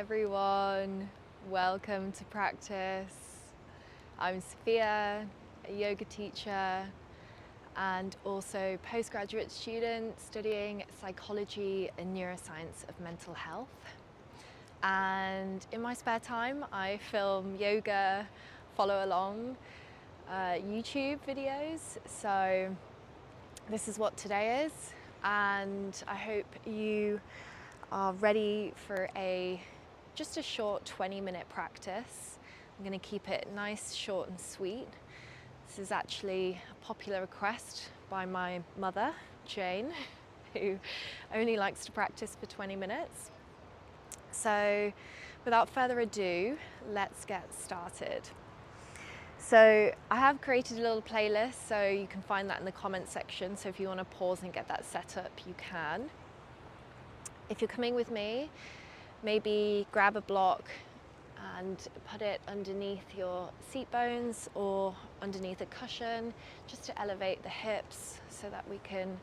everyone, welcome to practice. I'm Sophia, a yoga teacher and also postgraduate student studying psychology and neuroscience of mental health. And in my spare time I film yoga, follow along YouTube videos, so this is what today is, and I hope you are ready for just a short 20-minute practice. I'm going to keep it nice, short and sweet. This is actually a popular request by my mother, Jane, who only likes to practice for 20 minutes. So without further ado, let's get started. So I have created a little playlist, so you can find that in the comment section. So if you want to pause and get that set up, you can. If you're coming with me, maybe grab a block and put it underneath your seat bones or underneath a cushion, just to elevate the hips so that we can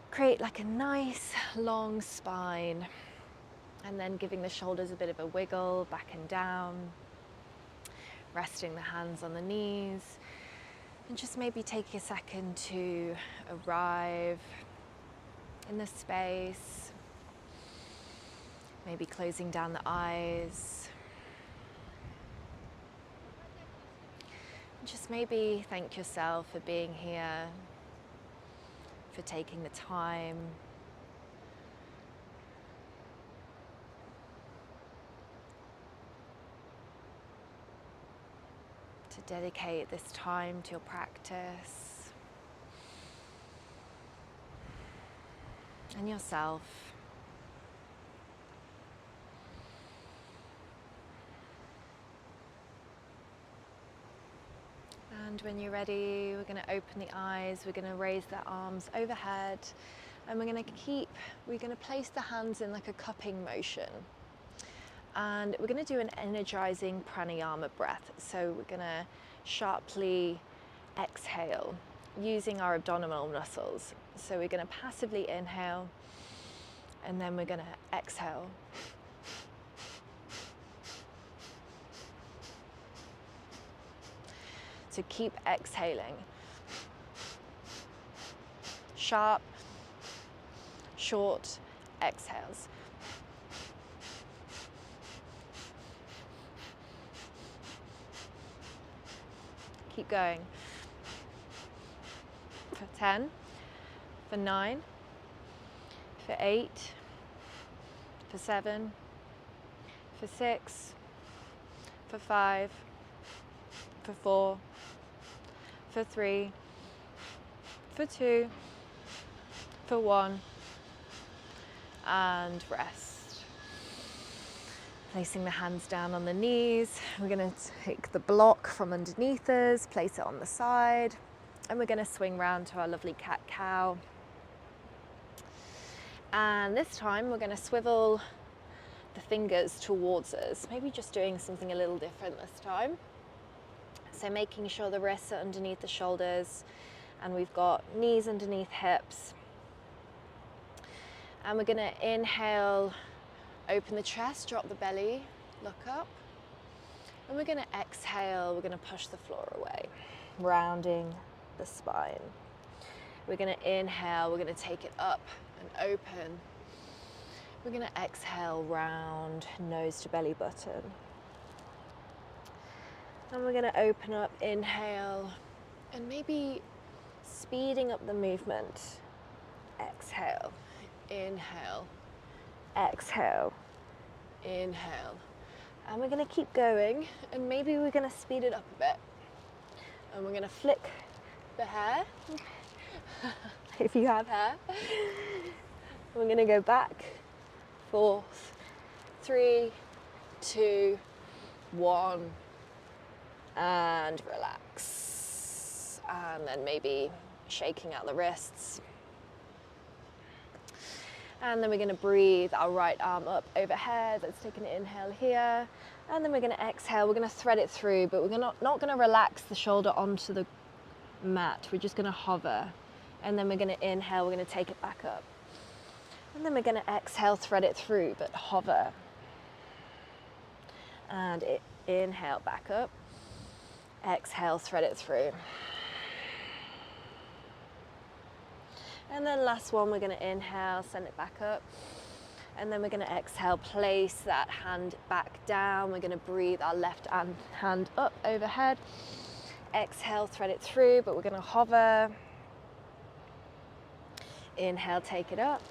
create like a nice long spine, and then giving the shoulders a bit of a wiggle back and down, resting the hands on the knees, and just maybe take a second to arrive in the space, maybe closing down the eyes. Just maybe thank yourself for being here, for taking the time. To dedicate this time to your practice and yourself. And when you're ready, we're going to open the eyes, we're going to raise the arms overhead, and we're going to place the hands in like a cupping motion. And we're going to do an energizing pranayama breath. So we're going to sharply exhale using our abdominal muscles. So we're going to passively inhale, and then we're going to exhale. So keep exhaling. Sharp, short exhales. Keep going. For 10, for 9, for 8, for 7, for 6, for 5, for 4, for 3, for 2, for 1, and rest. Placing the hands down on the knees, we're going to take the block from underneath us, place it on the side, and we're going to swing round to our lovely cat-cow. And this time we're going to swivel the fingers towards us, maybe just doing something a little different this time. So making sure the wrists are underneath the shoulders and we've got knees underneath hips. And we're going to inhale, open the chest, drop the belly, look up. And we're going to exhale, we're going to push the floor away, rounding the spine. We're going to inhale, we're going to take it up and open. We're going to exhale, round, nose to belly button. And we're going to open up, inhale, and maybe speeding up the movement. Exhale, inhale, exhale, inhale. And we're going to keep going, and maybe we're going to speed it up a bit. And we're going to flick the hair, if you have hair. We're going to go back, 4, 3, 2, 1. And relax, and then maybe shaking out the wrists, and then we're going to breathe our right arm up overhead. Let's take an inhale here, and then we're going to exhale. We're going to thread it through, but we're not going to relax the shoulder onto the mat. We're just going to hover, and then we're going to inhale, we're going to take it back up, and then we're going to exhale, thread it through, but hover. And inhale, back up. Exhale, thread it through. And then last one, we're going to inhale, send it back up. And then we're going to exhale, place that hand back down. We're going to breathe our left hand up overhead. Exhale, thread it through, but we're going to hover. Inhale, take it up.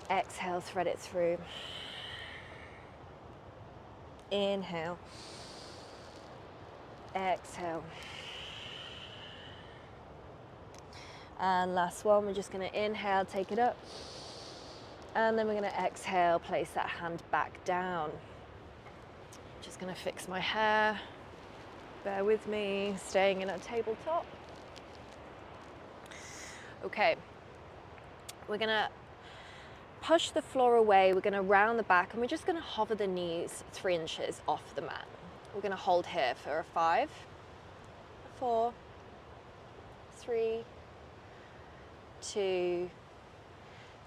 Exhale, thread it through. Inhale. Exhale. And last one, we're just going to inhale, take it up. And then we're going to exhale, place that hand back down. Just going to fix my hair. Bear with me, staying in a tabletop. Okay, we're going to push the floor away. We're going to round the back, and we're just going to hover the knees 3 inches off the mat. We're going to hold here for a 5, 4, 3, 2,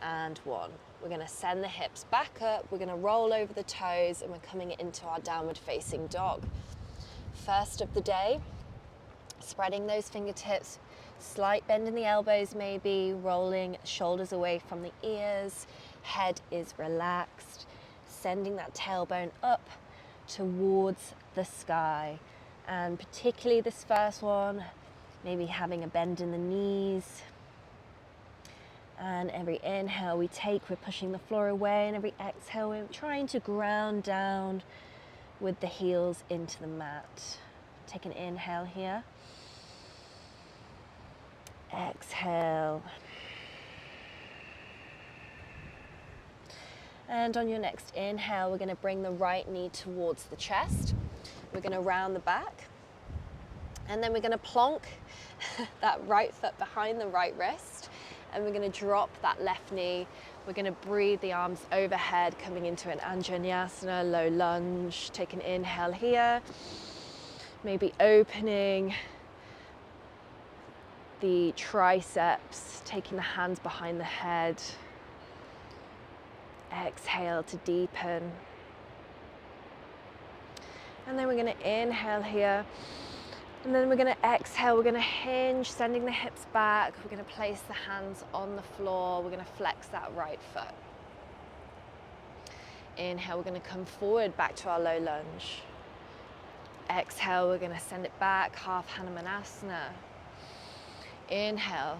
and 1. We're going to send the hips back up. We're going to roll over the toes, and we're coming into our downward facing dog. First of the day, spreading those fingertips, slight bend in the elbows maybe, rolling shoulders away from the ears, head is relaxed, sending that tailbone up towards the sky. And particularly this first one, maybe having a bend in the knees. And every inhale we take, we're pushing the floor away, and every exhale we're trying to ground down with the heels into the mat. Take an inhale here. Exhale. And on your next inhale, we're going to bring the right knee towards the chest. We're going to round the back. And then we're going to plonk that right foot behind the right wrist. And we're going to drop that left knee. We're going to breathe the arms overhead, coming into an vinyasa, low lunge. Take an inhale here. Maybe opening the triceps, taking the hands behind the head. Exhale to deepen. And then we're going to inhale here. And then we're going to exhale, we're going to hinge, sending the hips back. We're going to place the hands on the floor. We're going to flex that right foot. Inhale, we're going to come forward back to our low lunge. Exhale, we're going to send it back, half Hanumanasana. Inhale.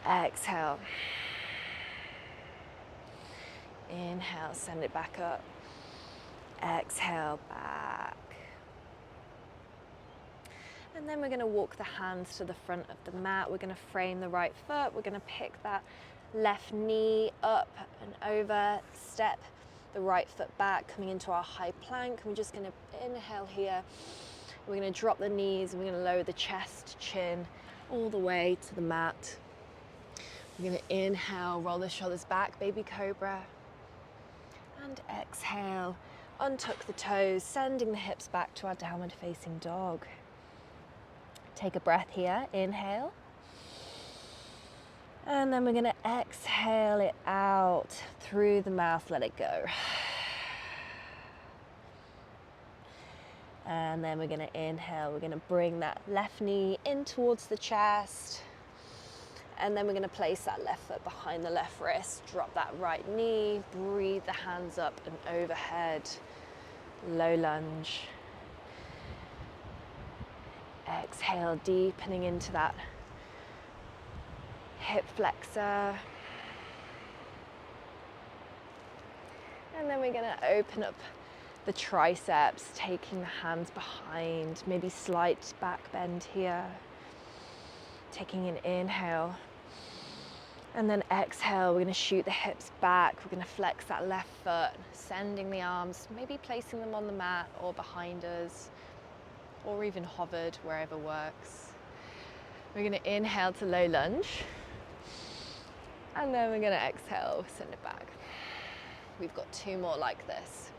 Exhale. Inhale, send it back up. Exhale, back. And then we're going to walk the hands to the front of the mat. We're going to frame the right foot. We're going to pick that left knee up and over, step the right foot back, coming into our high plank. We're just going to inhale here. We're going to drop the knees, and we're going to lower the chest, chin, all the way to the mat. We're going to inhale, roll the shoulders back, baby cobra. And exhale, untuck the toes, sending the hips back to our downward facing dog. Take a breath here, inhale. And then we're going to exhale it out through the mouth, let it go. And then we're going to inhale, we're going to bring that left knee in towards the chest. And then we're going to place that left foot behind the left wrist, drop that right knee, breathe the hands up and overhead, low lunge. Exhale, deepening into that hip flexor. And then we're going to open up the triceps, taking the hands behind, maybe slight back bend here. Taking an inhale. And then exhale, we're going to shoot the hips back. We're going to flex that left foot, sending the arms, maybe placing them on the mat or behind us, or even hovered, wherever works. We're going to inhale to low lunge. And then we're going to exhale, send it back. We've got 2 more like this.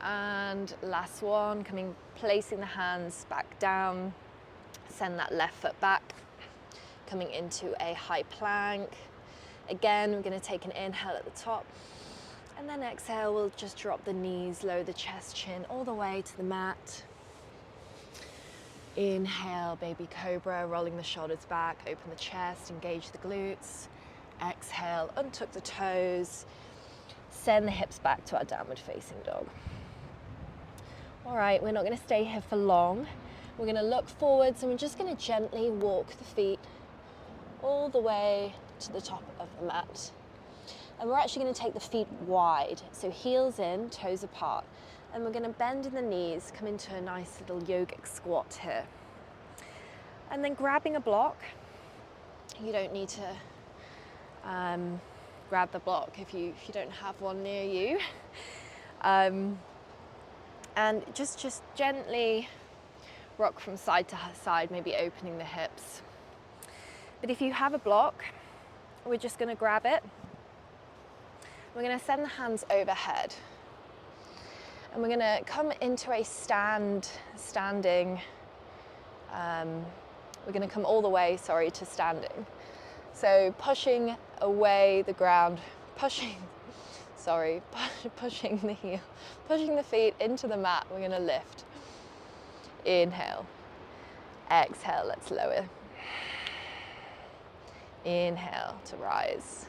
And And last one, placing the hands back down, send that left foot back, coming into a high plank. Again, we're going to take an inhale at the top, and then exhale, we'll just drop the knees, lower the chest, chin all the way to the mat. Inhale, baby cobra, rolling the shoulders back, open the chest, engage the glutes. Exhale, untuck the toes, send the hips back to our downward facing dog. All right, we're not going to stay here for long. We're going to look forwards and we're just going to gently walk the feet all the way to the top of the mat. And we're actually going to take the feet wide, so heels in, toes apart. And we're going to bend in the knees, come into a nice little yogic squat here. And then grabbing a block, you don't need to grab the block if you don't have one near you. And just gently rock from side to side, maybe opening the hips. But if you have a block, we're just going to grab it. We're going to send the hands overhead. And we're going to come into a standing. We're going to come all the way, to standing. So pushing away the ground, pushing the heel, pushing the feet into the mat. We're going to lift. Inhale. Exhale, let's lower. Inhale to rise.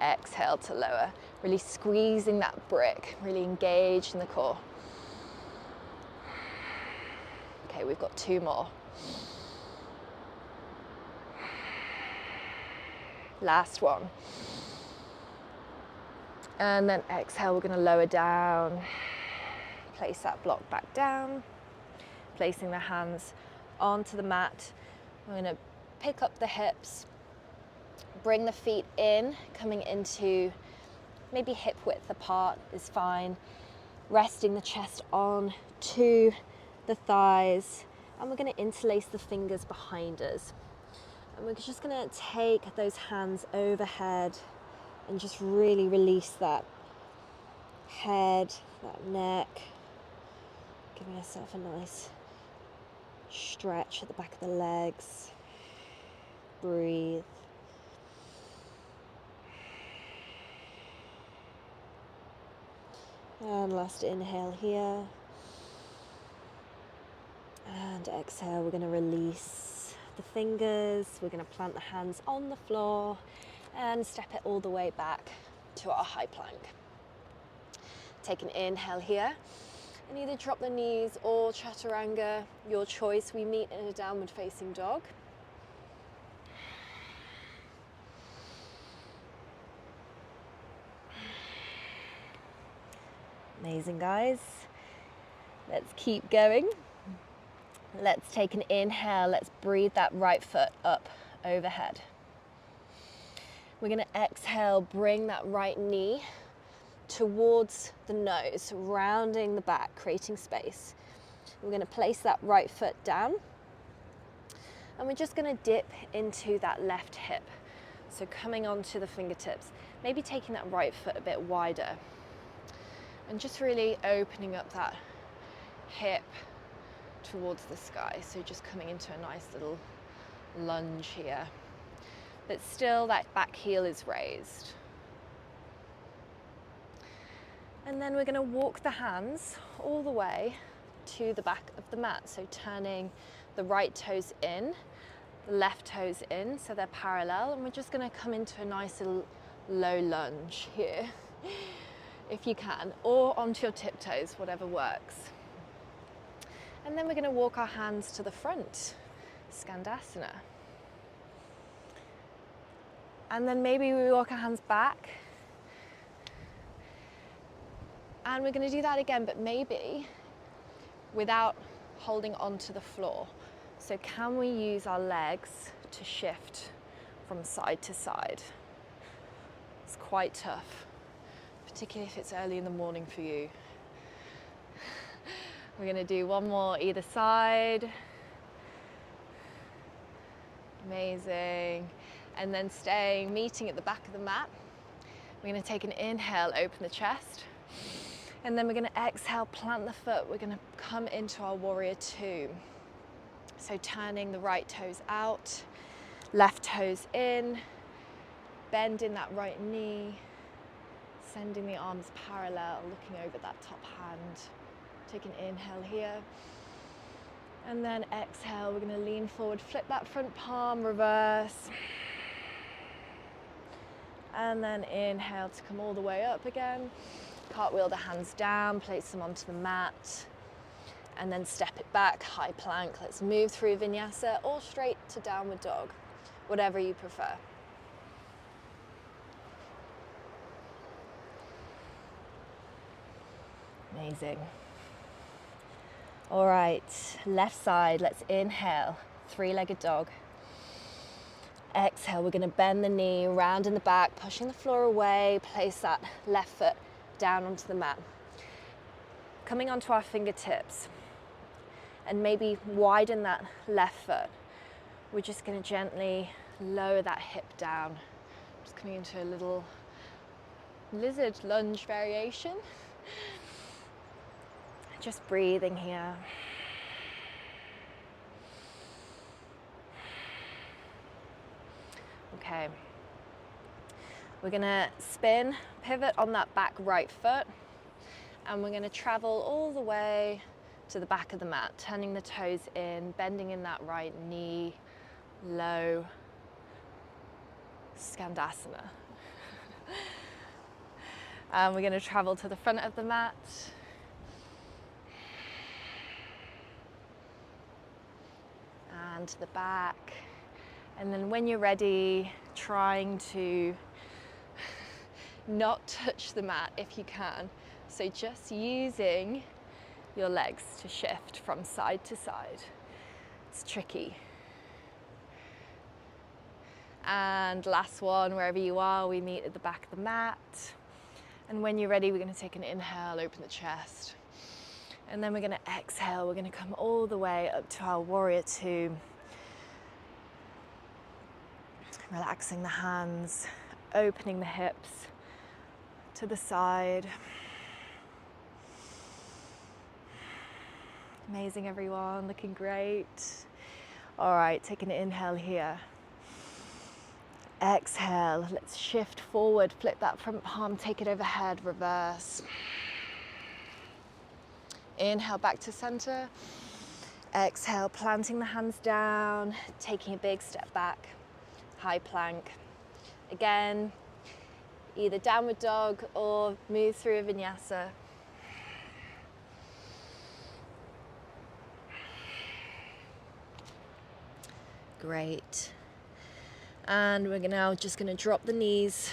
Exhale to lower. Really squeezing that brick, really engaged in the core. Okay, we've got 2 more. Last one. And then exhale, we're going to lower down. Place that block back down. Placing the hands onto the mat. We're going to pick up the hips. Bring the feet in, coming into maybe hip width apart is fine. Resting the chest on to the thighs. And we're going to interlace the fingers behind us. And we're just going to take those hands overhead and just really release that head, that neck. Giving yourself a nice stretch at the back of the legs. Breathe. And last inhale here. And exhale, we're going to release the fingers. We're going to plant the hands on the floor and step it all the way back to our high plank. Take an inhale here and either drop the knees or chaturanga, your choice. We meet in a downward facing dog. Amazing, guys. Let's keep going. Let's take an inhale. Let's breathe that right foot up overhead. We're going to exhale, bring that right knee towards the nose, rounding the back, creating space. We're going to place that right foot down. And we're just going to dip into that left hip. So coming onto the fingertips, maybe taking that right foot a bit wider. And just really opening up that hip towards the sky. So just coming into a nice little lunge here. But still that back heel is raised. And then we're going to walk the hands all the way to the back of the mat. So turning the right toes in, the left toes in, so they're parallel. And we're just going to come into a nice little low lunge here. If you can, or onto your tiptoes, whatever works. And then we're going to walk our hands to the front, Skandasana. And then maybe we walk our hands back. And we're going to do that again, but maybe without holding onto the floor. So can we use our legs to shift from side to side? It's quite tough, particularly if it's early in the morning for you. We're going to do one more either side. Amazing. And then staying, meeting at the back of the mat. We're going to take an inhale, open the chest. And then we're going to exhale, plant the foot. We're going to come into our warrior two. So turning the right toes out, left toes in, bending that right knee, sending the arms parallel, looking over that top hand. Take an inhale here. And then exhale, we're going to lean forward, flip that front palm, reverse. And then inhale to come all the way up again. Cartwheel the hands down, place them onto the mat. And then step it back, high plank. Let's move through vinyasa or straight to downward dog, whatever you prefer. Amazing. All right, left side, let's inhale, three-legged dog. Exhale, we're gonna bend the knee, round in the back, pushing the floor away, place that left foot down onto the mat. Coming onto our fingertips, and maybe widen that left foot. We're just gonna gently lower that hip down. Just coming into a little lizard lunge variation. Just breathing here. Okay. We're gonna spin, pivot on that back right foot, and we're gonna travel all the way to the back of the mat, turning the toes in, bending in that right knee, low, Skandasana. And we're gonna travel to the front of the mat. And to the back. And then when you're ready, trying to not touch the mat if you can. So just using your legs to shift from side to side. It's tricky. And last one, wherever you are, we meet at the back of the mat. And when you're ready, we're going to take an inhale, open the chest. And then we're going to exhale. We're going to come all the way up to our warrior two. Relaxing the hands, opening the hips to the side. Amazing, everyone, looking great. All right, take an inhale here. Exhale, let's shift forward, flip that front palm, take it overhead, reverse. Inhale back to center. Exhale, planting the hands down, taking a big step back, high plank. Again, either downward dog or move through a vinyasa. Great. And we're now just going to drop the knees,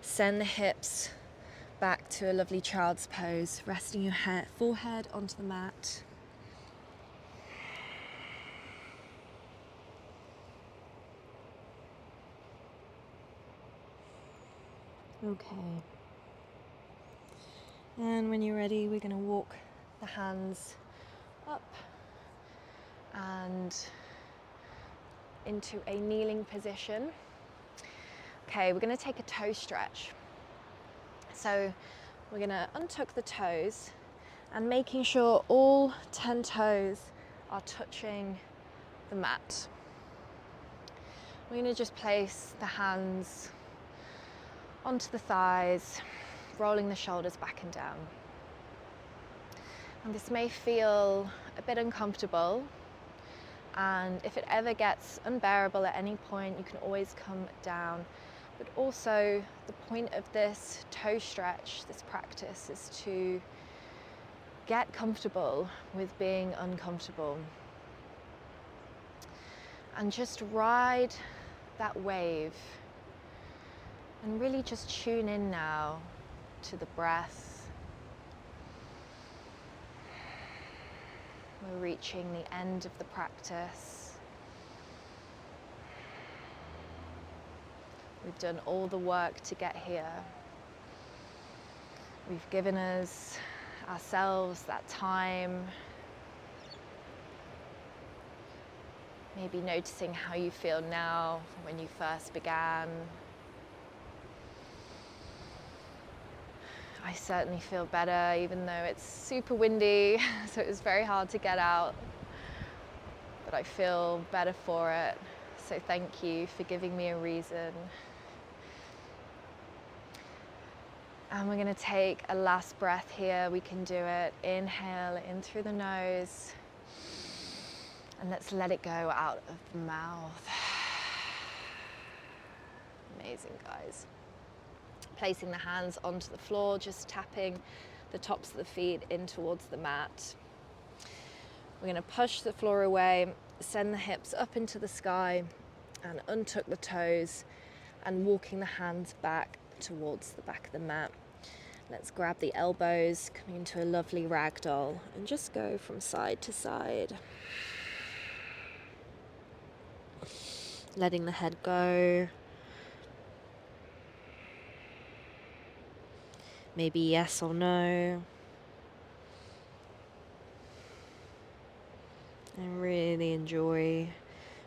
send the hips back to a lovely child's pose, resting your forehead onto the mat. Okay. And when you're ready, we're going to walk the hands up and into a kneeling position. Okay, we're going to take a toe stretch. So we're going to untuck the toes and making sure all 10 toes are touching the mat. We're going to just place the hands onto the thighs, rolling the shoulders back and down. And this may feel a bit uncomfortable, and if it ever gets unbearable at any point, you can always come down. But also, the point of this toe stretch, this practice, is to get comfortable with being uncomfortable. And just ride that wave. And really just tune in now to the breath. We're reaching the end of the practice. We've done all the work to get here. We've given ourselves that time. Maybe noticing how you feel now when you first began. I certainly feel better, even though it's super windy, so it was very hard to get out, but I feel better for it. So thank you for giving me a reason. And we're going to take a last breath here. We can do it. Inhale in through the nose. And let's let it go out of the mouth. Amazing, guys. Placing the hands onto the floor, just tapping the tops of the feet in towards the mat. We're going to push the floor away, send the hips up into the sky, and untuck the toes, and walking the hands back towards the back of the mat. Let's grab the elbows, coming into a lovely ragdoll, and just go from side to side. Letting the head go. Maybe yes or no. And really enjoy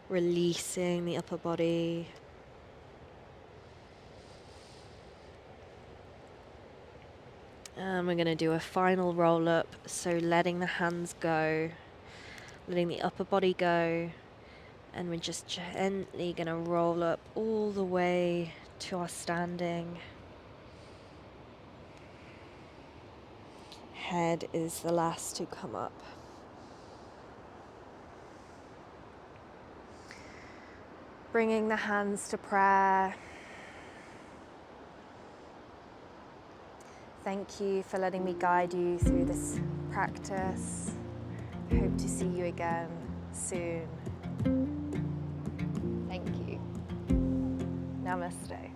releasing the upper body. And we're going to do a final roll up, so letting the hands go, letting the upper body go, and we're just gently going to roll up all the way to our standing. Head is the last to come up. Bringing the hands to prayer. Thank you for letting me guide you through this practice. Hope to see you again soon. Thank you. Namaste.